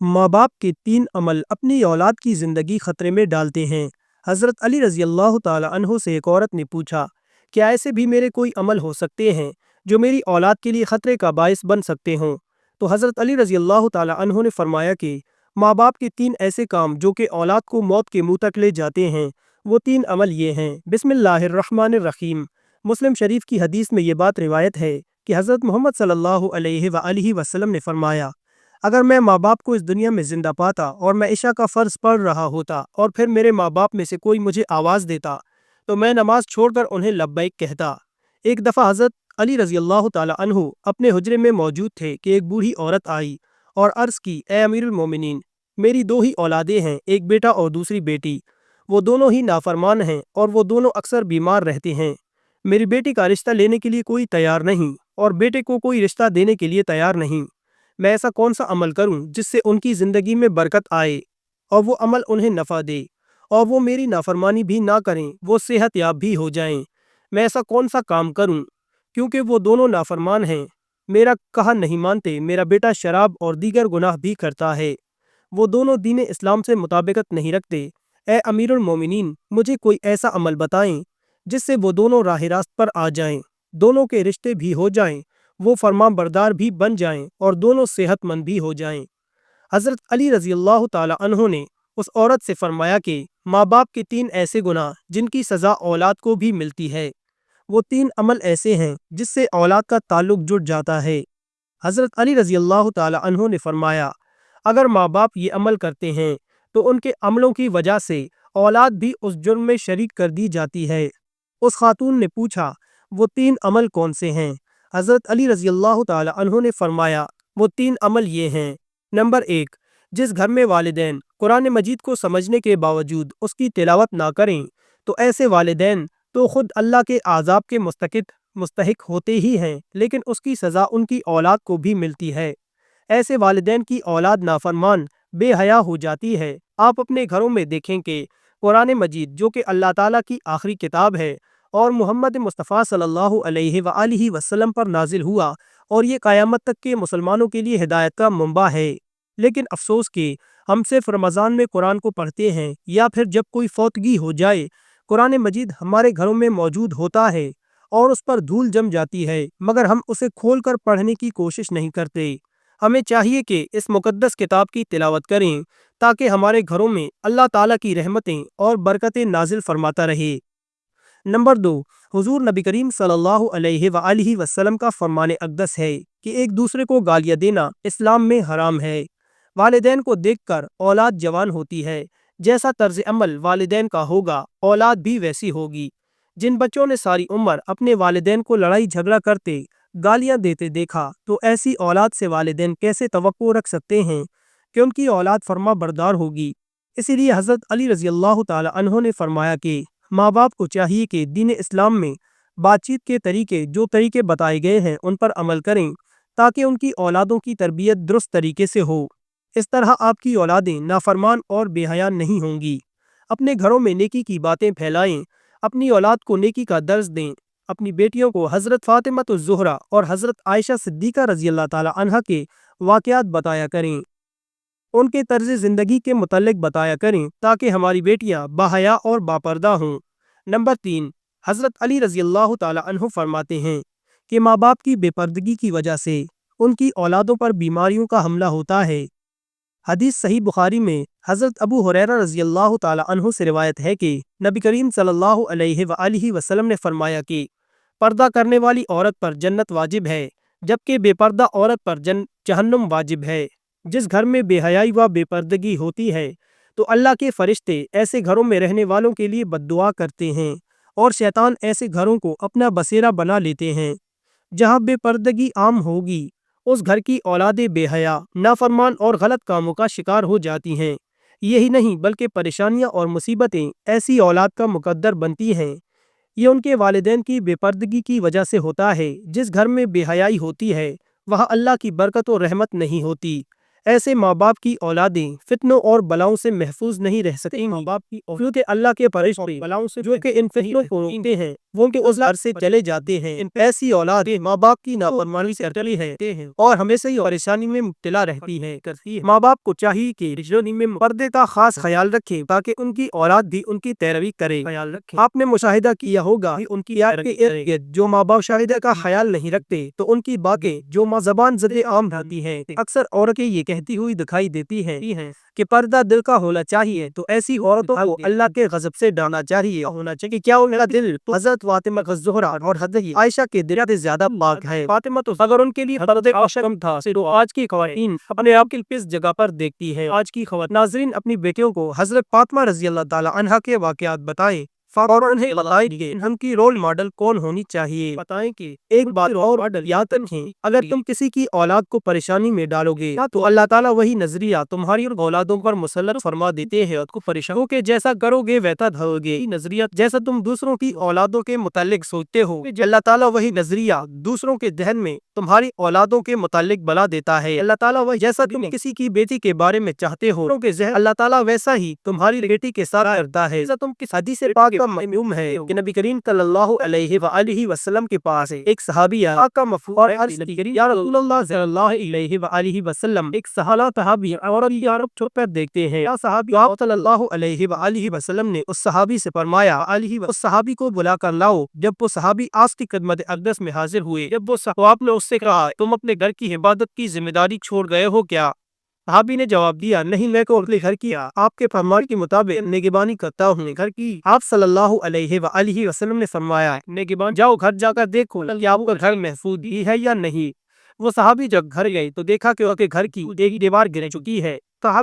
माँ बाप के 3 अमल अपनी औलाद की ज़िंदगी खतरे में डालते हैं। हज़रत अली रज़ी अल्लाह ताला अन्हो से एक औरत ने पूछा, क्या ऐसे भी मेरे कोई अमल हो सकते हैं जो मेरी औलाद के लिए खतरे का बायस बन सकते हों? तो हज़रत अली रज़ी अल्लाह ताला अन्हो ने फरमाया कि माँ बाप के 3 ऐसे काम जो कि औलाद को मौत के मुंह तक ले जाते हैं, वो 3 अमल ये हैं। बिस्मिल्लाहिर्रहमानिर्रहीम। मुस्लिम शरीफ की हदीस में ये बात रिवायत है कि हज़रत मोहम्मद सल्लल्लाहु अलैहि वसल्लम ने फरमाया, अगर मैं माँ बाप को इस दुनिया में जिंदा पाता और मैं इशा का फ़र्ज पढ़ रहा होता और फिर मेरे माँ बाप में से कोई मुझे आवाज़ देता तो मैं नमाज छोड़कर उन्हें लब्बैक कहता। एक दफ़ा हज़रत अली रज़ी अल्लाह ताला अन्हु अपने हुजरे में मौजूद थे कि एक बूढ़ी औरत आई और अर्ज़ की, ए अमीरुल मोमिनीन, मेरी 2 ही औलादें हैं, एक बेटा और दूसरी बेटी। वो दोनों ही नाफरमान हैं और वो दोनों अक्सर बीमार रहते हैं। मेरी बेटी का रिश्ता लेने के लिए कोई तैयार नहीं और बेटे को कोई रिश्ता देने के लिए तैयार नहीं। मैं ऐसा कौन सा अमल करूं जिससे उनकी ज़िंदगी में बरकत आए और वो अमल उन्हें नफ़ा दे और वो मेरी नाफरमानी भी ना करें, वो सेहत याब भी हो जाएं। मैं ऐसा कौन सा काम करूं क्योंकि वो दोनों नाफरमान हैं, मेरा कहा नहीं मानते, मेरा बेटा शराब और दीगर गुनाह भी करता है, वो दोनों दीन इस्लाम से मुताबिकत नहीं रखते। ए अमीरुल मोमिनीन, मुझे कोई ऐसा अमल बताएं जिससे वो दोनों राह रास्त पर आ जाएं, दोनों के रिश्ते भी हो जाएं, वो फरमान बरदार भी बन जाएं और दोनों सेहतमंद भी हो जाएं। हज़रत अली रज़ी अल्लाह ताला अन्हो ने उस औरत से फरमाया कि माँ बाप के 3 ऐसे गुनाह जिनकी सज़ा औलाद को भी मिलती है, वो 3 अमल ऐसे हैं जिससे औलाद का ताल्लुक जुड़ जाता है। हज़रत अली रज़ी अल्लाह ताला अन्हो ने फरमाया, अगर माँ बाप ये अमल करते हैं तो उनके अमलों की वजह से औलाद भी उस जुर्म में शरीक कर दी जाती है। उस खातून ने पूछा, वो 3 अमल कौन से हैं? हज़रत अली रज़ी अल्लाह ताला अन्हो ने फरमाया, वो 3 अमल ये हैं। नंबर 1, जिस घर में वालिदैन कुरान मजीद को समझने के बावजूद उसकी तिलावत ना करें, तो ऐसे वालिदैन तो खुद अल्लाह के आज़ाब के मुस्तहिक होते ही हैं, लेकिन उसकी सज़ा उनकी औलाद को भी मिलती है। ऐसे वालिदैन की औलाद नाफरमान बेहया हो जाती है। आप अपने घरों में देखें कि कुरान मजीद जो कि अल्लाह ताला की आखिरी किताब है और मुहम्मद मुस्तफ़ा सल्लल्लाहु अलैहि वसल्लम पर नाजिल हुआ और ये क़यामत तक के मुसलमानों के लिए हिदायत का मंबा है, लेकिन अफसोस कि हम सिर्फ रमज़ान में कुरान को पढ़ते हैं या फिर जब कोई फौतगी हो जाए कुरान मजीद हमारे घरों में मौजूद होता है और उस पर धूल जम जाती है, मगर हम उसे खोल कर पढ़ने की कोशिश नहीं करते। हमें चाहिए कि इस मुकद्दस किताब की तिलावत करें ताकि हमारे घरों में अल्लाह ताला की रहमतें और बरकतें नाजिल फरमाता रहे। नंबर 2, हुजूर नबी करीम सल्लल्लाहु अलैहि वसल्लम का फरमान अक़दस है कि एक दूसरे को गालियाँ देना इस्लाम में हराम है। वालिदैन को देखकर औलाद जवान होती है, जैसा तर्ज अमल वालिदैन का होगा औलाद भी वैसी होगी। जिन बच्चों ने सारी उम्र अपने वालिदैन को लड़ाई झगड़ा करते, गालियाँ देते देखा, तो ऐसी औलाद से वालिदैन कैसे तवक्को रख सकते हैं कि उनकी औलाद फरमा बरदार होगी। इसीलिए हज़रत अली रज़ी अल्लाह ताला अन्हो ने फरमाया कि माँ बाप को चाहिए कि दीन इस्लाम में बातचीत के तरीके जो तरीके बताए गए हैं उन पर अमल करें ताकि उनकी औलादों की तरबियत दुरुस्त तरीके से हो। इस तरह आपकी औलादें नाफरमान और बेहया नहीं होंगी। अपने घरों में नेकी की बातें फैलाएं, अपनी औलाद को नेकी का दर्ज दें। अपनी बेटियों को हज़रत फ़ातिमा ज़ुहरा और हज़रत आयशा सिद्दीक़ा रज़ी अल्लाह ताला अन्हा के वाक़यात बताया करें, उनके तर्ज ज़िंदगी के मुतल्लिक बताया करें ताकि हमारी बेटियां बाहया और बापर्दा हों। नंबर 3, हज़रत अली रज़ी अल्लाह ताला अन्हु फरमाते हैं कि माँ बाप की बेपर्दगी की वजह से उनकी औलादों पर बीमारियों का हमला होता है। हदीस सही बुखारी में हज़रत अबू हुरैरा रज़ी अल्लाह ताला अन्हु से रिवायत है कि नबी करीम सल्लल्लाहु अलैहि वसल्लम ने फरमाया कि पर्दा करने वाली औरत पर जन्नत वाजिब है, जबकि बेपर्दा औरत पर जहन्नुम वाजिब है। जिस घर में बेहयाई व बेपर्दगी होती है तो अल्लाह के फरिश्ते ऐसे घरों में रहने वालों के लिए बद्दुआ करते हैं और शैतान ऐसे घरों को अपना बसेरा बना लेते हैं। जहाँ बेपर्दगी आम होगी उस घर की औलादें बेहया, नाफरमान और गलत कामों का शिकार हो जाती हैं। यही नहीं बल्कि परेशानियाँ और मुसीबतें ऐसी औलाद का मुकद्दर बनती हैं। ये उनके वालिदैन की बेपर्दगी की वजह से होता है। जिस घर में बेहयाई होती है वहाँ अल्लाह की बरकत और रहमत नहीं होती। ایسے ماں باپ کی اولادیں فتنوں اور بلاؤں سے محفوظ نہیں رہ سکتی۔ ماں باپ کی کیونکہ اللہ کے فرشتے بلاؤں سے جو کہ ان فتنوں کو روکتے ہیں وہ کے عذر سے چلے جاتے ہیں۔ ایسی اولادیں ماں باپ کی نافرمانی سے چلی رہتے ہیں اور ہمیشہ ہی پریشانی میں مبتلا رہتی ہے۔ ماں باپ کو چاہیے کہ رشتوں میں پردے کا خاص خیال رکھے تاکہ ان کی اولاد بھی ان کی پیروی کرے۔ آپ نے مشاہدہ کیا ہوگا ان کی جو ماں باپ مشاہدہ کا خیال نہیں رکھتے تو ان کی باتیں جو ماں زبان زد عام رہتی ہیں اکثر عورتیں یہ کہتی ہوئی دکھائی دیتی ہیں کہ پردہ دل کا ہونا چاہیے، تو ایسی عورتوں کو اللہ کے غضب سے ڈرنا چاہیے ہونا چاہیے کہ کیا وہ میرا دل حضرت فاطمہ الزہرا اور حضرت عائشہ کے دل سے زیادہ پاک ہے۔ فاطمہ تو اگر ان کے لیے حضرت عائشہ کم تھا تو آج کی خواتین اپنے آپ کی کس جگہ پر دیکھتی ہے۔ آج کی خواتین ناظرین اپنی بیٹیوں کو حضرت فاطمہ رضی اللہ تعالی عنہا کے واقعات بتائیں اور انہیں بتائیں کہ ان کی رول ماڈل کون ہونی چاہیے۔ بتائیں کہ ایک بات اور یاد رکھیں، اگر تم کسی کی اولاد کو پریشانی میں ڈالو گے تو اللہ تعالیٰ وہی نظریہ تمہاری اولادوں پر مسلط فرما دیتے ہیں اور کو پریشانوں کے جیسا کرو گے ویسا دھو گے۔ نظریہ جیسا تم دوسروں کی اولادوں کے متعلق سوچتے ہو اللہ تعالیٰ وہی نظریہ دوسروں کے ذہن میں تمہاری اولادوں کے متعلق بنا دیتا ہے۔ اللہ تعالیٰ وہی جیسا تم کسی کی بیٹی کے بارے میں چاہتے ہو اللہ تعالیٰ ویسا ہی تمہاری بیٹی کے ساتھ کرتا ہے۔ تم کس حدیث پاک کا معلوم ہے کہ نبی کریم صلی اللہ علیہ وآلہ وسلم کے پاس ایک صحابی آیا کا مفہوم یا رسول اللہ صلی اللہ علیہ وآلہ وسلم ایک صحابی اور عرب چھپ کر دیکھتے ہیں یا صحابی آپ صلی اللہ علیہ وآلہ وسلم نے اس صحابی سے فرمایا اس صحابی کو بلا کر لاؤ۔ جب وہ صحابی آس کی خدمت اقدس میں حاضر ہوئے جب وہ آپ نے اس سے کہا تم اپنے گھر کی عبادت کی ذمہ داری چھوڑ گئے ہو کیا؟ صحابی نے جواب دیا نہیں، میں کو اپنے گھر کی آپ کے فرمان کے مطابق نگہبانی کرتا ہوں گھر کی۔ آپ صلی اللہ علیہ وآلہ وسلم نے فرمایا نگہبان جاؤ گھر جا کر دیکھو کہ آپ کا گھر محفوظ ہی ہے یا نہیں۔ وہ صحابی جب گھر گئے تو دیکھا کہ ان کے گھر کی ایک دیوار گر چکی ہے۔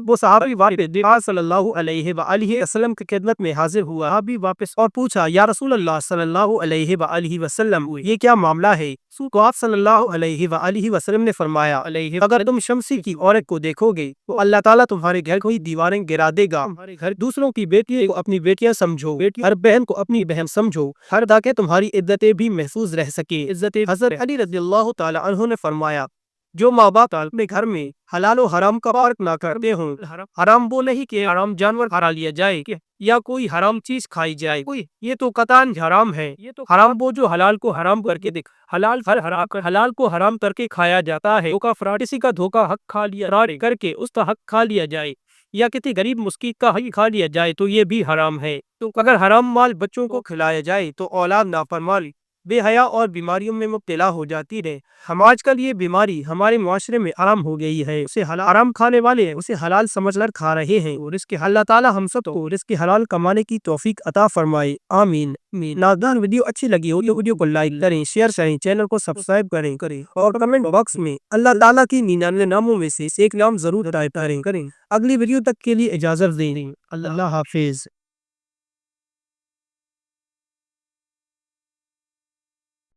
وہ صحابی واپس صلی اللہ علیہ وآلہ وسلم کی خدمت میں حاضر ہوا۔ صحابی واپس اور پوچھا یا رسول اللہ صلی اللہ علیہ وآلہ وسلم یہ کیا معاملہ ہے؟ تو آپ صلی اللہ علیہ وآلہ وسلم نے فرمایا اگر تم شمسی کی عورت کو دیکھو گے تو اللہ تعالیٰ تمہارے گھر کو ہی دیواریں گرا دے گا۔ گھر دوسروں کی بیٹی کو اپنی بیٹیاں سمجھو، ہر بہن کو اپنی بہن سمجھو، ہر تاکہ تمہاری عزتیں بھی محفوظ رہ سکے۔ عزت حضرت علی رضی اللہ تعالی عنہ نے فرمایا جو ماں باپ اپنے گھر میں حلال و حرام کا فرق نہ کرتے ہوں، حرام وہ نہیں کہ حرام جانور کھا لیا جائے یا کوئی حرام چیز کھائی جائے، یہ تو قطعاً حرام ہے۔ یہ تو حرام وہ جو حلال کو حرام کر کے حلال کو حرام کر کے کھایا جاتا ہے، کسی کا دھوکہ حق کھا لیا کر کے اس کا حق کھا لیا جائے یا کسی غریب مسکین کا حق کھا لیا جائے تو یہ بھی حرام ہے۔ تو اگر حرام مال بچوں کو کھلایا جائے تو اولاد نافرمان بے حیا اور بیماریوں میں مبتلا ہو جاتی ہے۔ ہم آج کل یہ بیماری ہمارے معاشرے میں عام ہو گئی ہے، اسے حرام کھانے والے اسے حلال سمجھ کر کھا رہے ہیں اور اس کے اللہ تعالیٰ ہم سب کو اس کے حلال کمانے کی توفیق عطا فرمائے، آمین۔ ناظرین ویڈیو اچھی لگی ہو تو ویڈیو کو لائک کریں، شیئر کریں، چینل کو سبسکرائب کریں اور کمنٹ باکس میں اللہ تعالیٰ کی 99 ناموں میں سے ایک نام ضرور ٹائپ کریں۔ اگلی ویڈیو تک کے لیے اجازت دیں، اللہ حافظ۔